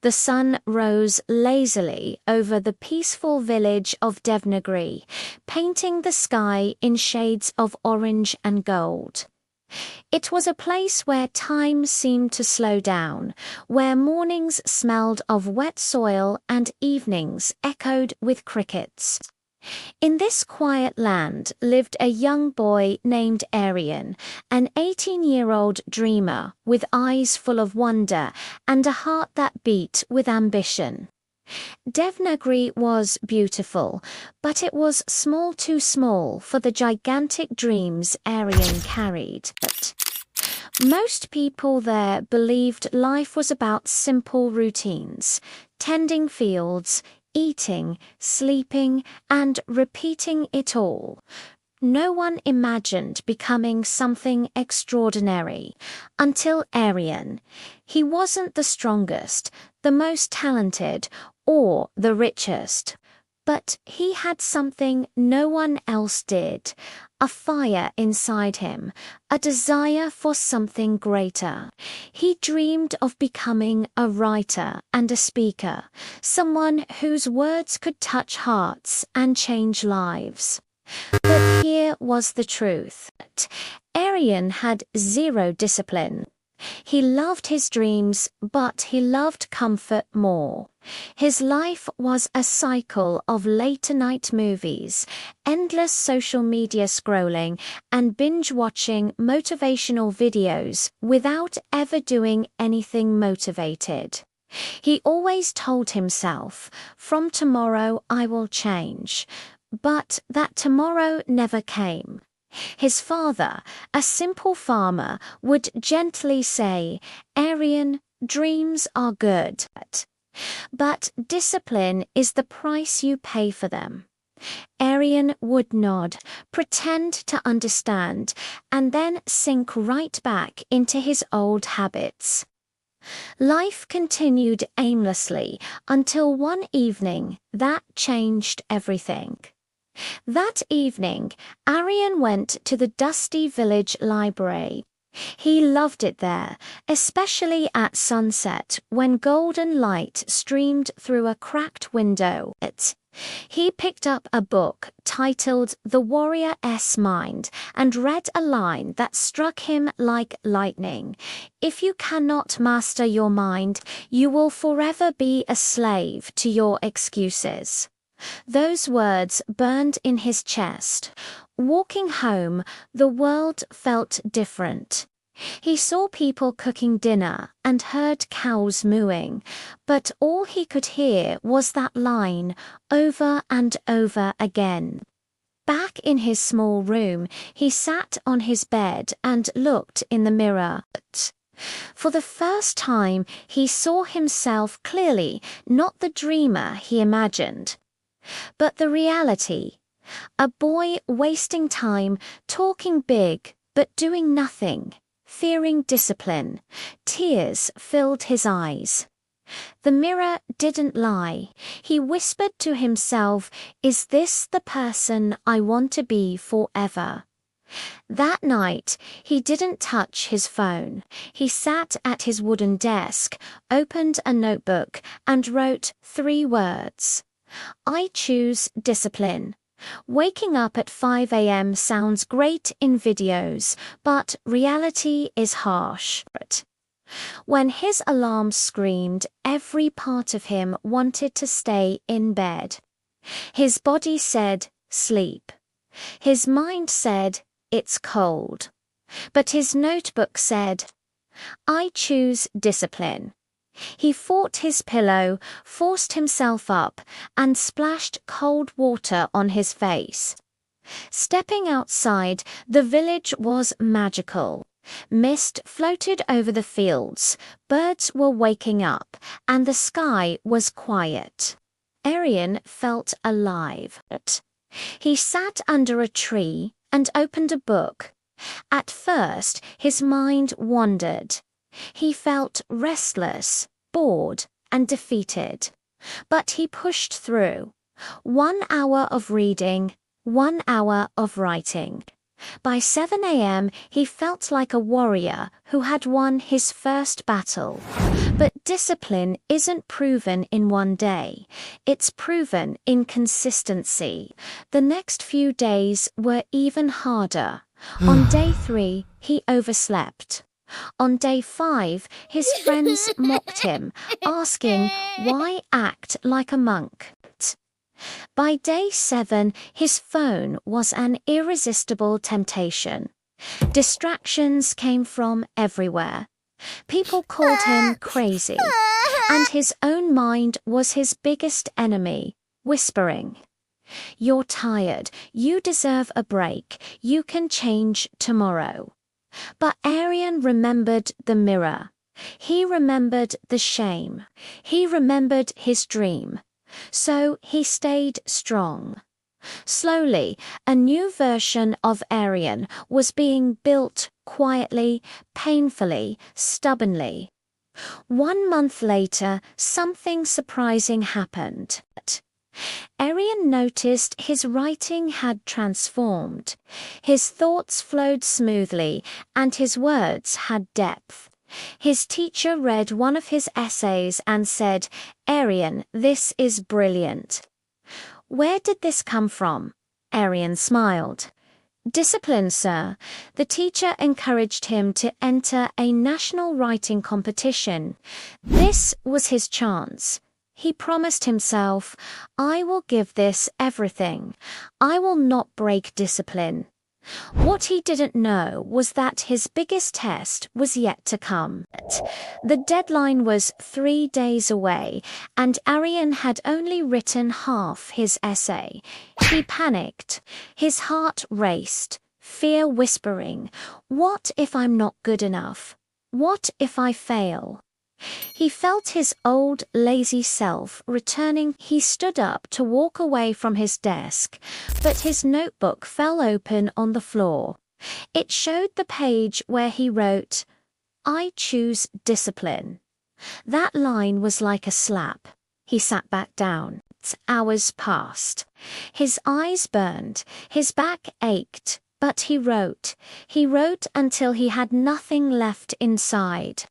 The sun rose lazily over the peaceful village of Devnagri, painting the sky in shades of orange and gold. It was a place where time seemed to slow down, where mornings smelled of wet soil and evenings echoed with crickets. In this quiet land lived a young boy named Aryan, an 18-year-old dreamer with eyes full of wonder and a heart that beat with ambition. Devnagri was beautiful, but it was too small for the gigantic dreams Aryan carried. Most people there believed life was about simple routines, tending fields, eating, sleeping, and repeating it all. No one imagined becoming something extraordinary until Aryan. He wasn't the strongest, the most talented, or the richest. But he had something no one else did, a fire inside him, a desire for something greater. He dreamed of becoming a writer and a speaker, someone whose words could touch hearts and change lives. But here was the truth. Aryan had zero discipline. He loved his dreams, but he loved comfort more. His life was a cycle of late-night movies, endless social media scrolling, and binge-watching motivational videos without ever doing anything motivated. He always told himself, "From tomorrow I will change." But that tomorrow never came. His father, a simple farmer, would gently say, "Aryan, dreams are good, but discipline is the price you pay for them." Aryan would nod, pretend to understand, and then sink right back into his old habits. Life continued aimlessly until one evening that changed everything. That evening, Aryan went to the dusty village library. He loved it there, especially at sunset when golden light streamed through a cracked window. He picked up a book titled The Warrior's Mind and read a line that struck him like lightning. "If you cannot master your mind, you will forever be a slave to your excuses." Those words burned in his chest. Walking home, the world felt different. He saw people cooking dinner and heard cows mooing, but all he could hear was that line over and over again. Back in his small room, he sat on his bed and looked in the mirror. For the first time, he saw himself clearly, not the dreamer he imagined, but the reality. A boy wasting time, talking big, but doing nothing, fearing discipline. Tears filled his eyes. The mirror didn't lie. He whispered to himself, "Is this the person I want to be forever?" That night, he didn't touch his phone. He sat at his wooden desk, opened a notebook, and wrote 3 words. "I choose discipline." Waking up at 5 a.m. sounds great in videos, but reality is harsh. When his alarm screamed, every part of him wanted to stay in bed. His body said, "Sleep." His mind said, "It's cold." But his notebook said, "I choose discipline." He fought his pillow, forced himself up, and splashed cold water on his face. Stepping outside, the village was magical. Mist floated over the fields, birds were waking up, and the sky was quiet. Aryan felt alive. He sat under a tree and opened a book. At first, his mind wandered. He felt restless, bored, and defeated. But he pushed through. 1 hour of reading, 1 hour of writing. By 7 a.m., he felt like a warrior who had won his first battle. But discipline isn't proven in one day. It's proven in consistency. The next few days were even harder. On day 3, he overslept. On day 5, his friends mocked him, asking, "Why act like a monk?" By day 7, his phone was an irresistible temptation. Distractions came from everywhere. People called him crazy, and his own mind was his biggest enemy, whispering, "You're tired, you deserve a break, you can change tomorrow." But Aryan remembered the mirror. He remembered the shame. He remembered his dream. So he stayed strong. Slowly, a new version of Aryan was being built quietly, painfully, stubbornly. 1 month later, something surprising happened. Aryan noticed his writing had transformed. His thoughts flowed smoothly, and his words had depth. His teacher read one of his essays and said, "Aryan, this is brilliant." "Where did this come from?" Aryan smiled. "Discipline, sir." The teacher encouraged him to enter a national writing competition. This was his chance. He promised himself, "I will give this everything. I will not break discipline." What he didn't know was that his biggest test was yet to come. The deadline was 3 days away, and Aryan had only written half his essay. He panicked. His heart raced, fear whispering, "What if I'm not good enough? What if I fail?" He felt his old, lazy self returning. He stood up to walk away from his desk, but his notebook fell open on the floor. It showed the page where he wrote, "I choose discipline." That line was like a slap. He sat back down. Hours passed. His eyes burned. His back ached. But he wrote. He wrote until he had nothing left inside.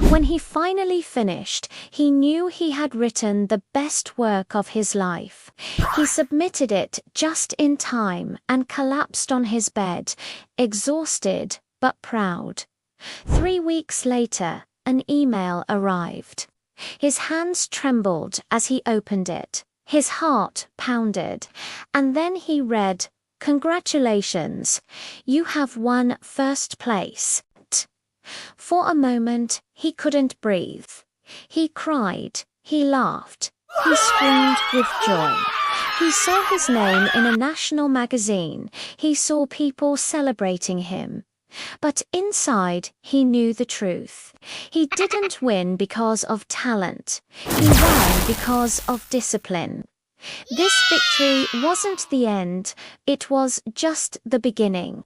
When he finally finished, he knew he had written the best work of his life. He submitted it just in time and collapsed on his bed, exhausted but proud. 3 weeks later, an email arrived. His hands trembled as he opened it. His heart pounded. And then he read, "Congratulations, you have won first place." For a moment, he couldn't breathe. He cried, he laughed, he screamed with joy. He saw his name in a national magazine. He saw people celebrating him. But inside, he knew the truth. He didn't win because of talent. He won because of discipline. This victory wasn't the end, it was just the beginning.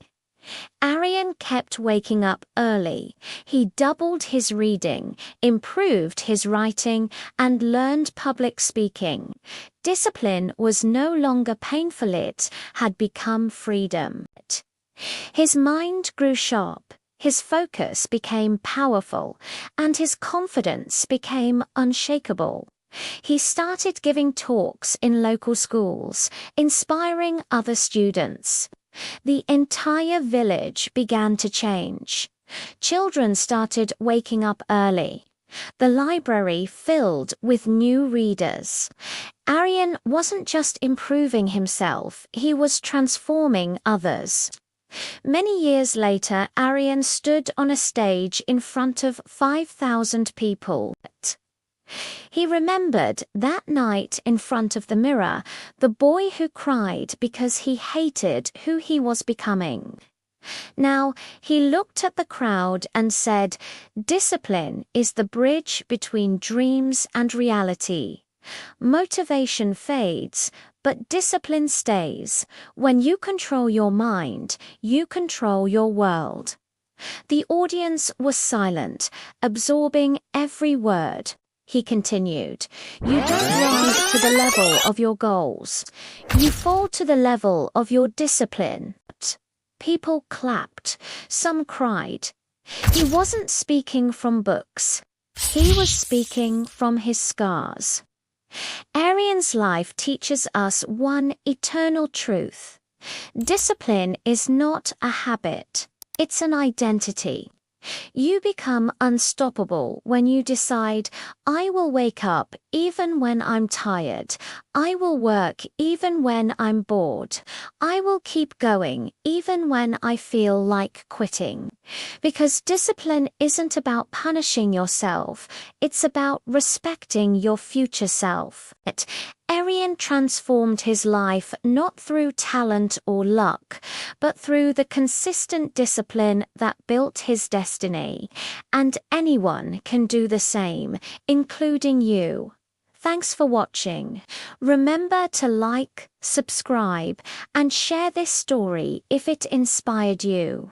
Aryan kept waking up early. He doubled his reading, improved his writing, and learned public speaking. Discipline was no longer painful, it had become freedom. His mind grew sharp, his focus became powerful, and his confidence became unshakable. He started giving talks in local schools, inspiring other students. The entire village began to change. Children started waking up early. The library filled with new readers. Aryan wasn't just improving himself, he was transforming others. Many years later, Aryan stood on a stage in front of 5,000 people. He remembered that night in front of the mirror, the boy who cried because he hated who he was becoming. Now, he looked at the crowd and said, "Discipline is the bridge between dreams and reality. Motivation fades, but discipline stays. When you control your mind, you control your world." The audience was silent, absorbing every word. He continued, "You don't rise to the level of your goals. You fall to the level of your discipline." People clapped, some cried. He wasn't speaking from books. He was speaking from his scars. Aryan's life teaches us one eternal truth. Discipline is not a habit, it's an identity. You become unstoppable when you decide, I will wake up even when I'm tired. I will work even when I'm bored. I will keep going even when I feel like quitting. Because discipline isn't about punishing yourself, it's about respecting your future self. Aryan transformed his life not through talent or luck, but through the consistent discipline that built his destiny. And anyone can do the same, including you. Thanks for watching. Remember to like, subscribe, and share this story if it inspired you.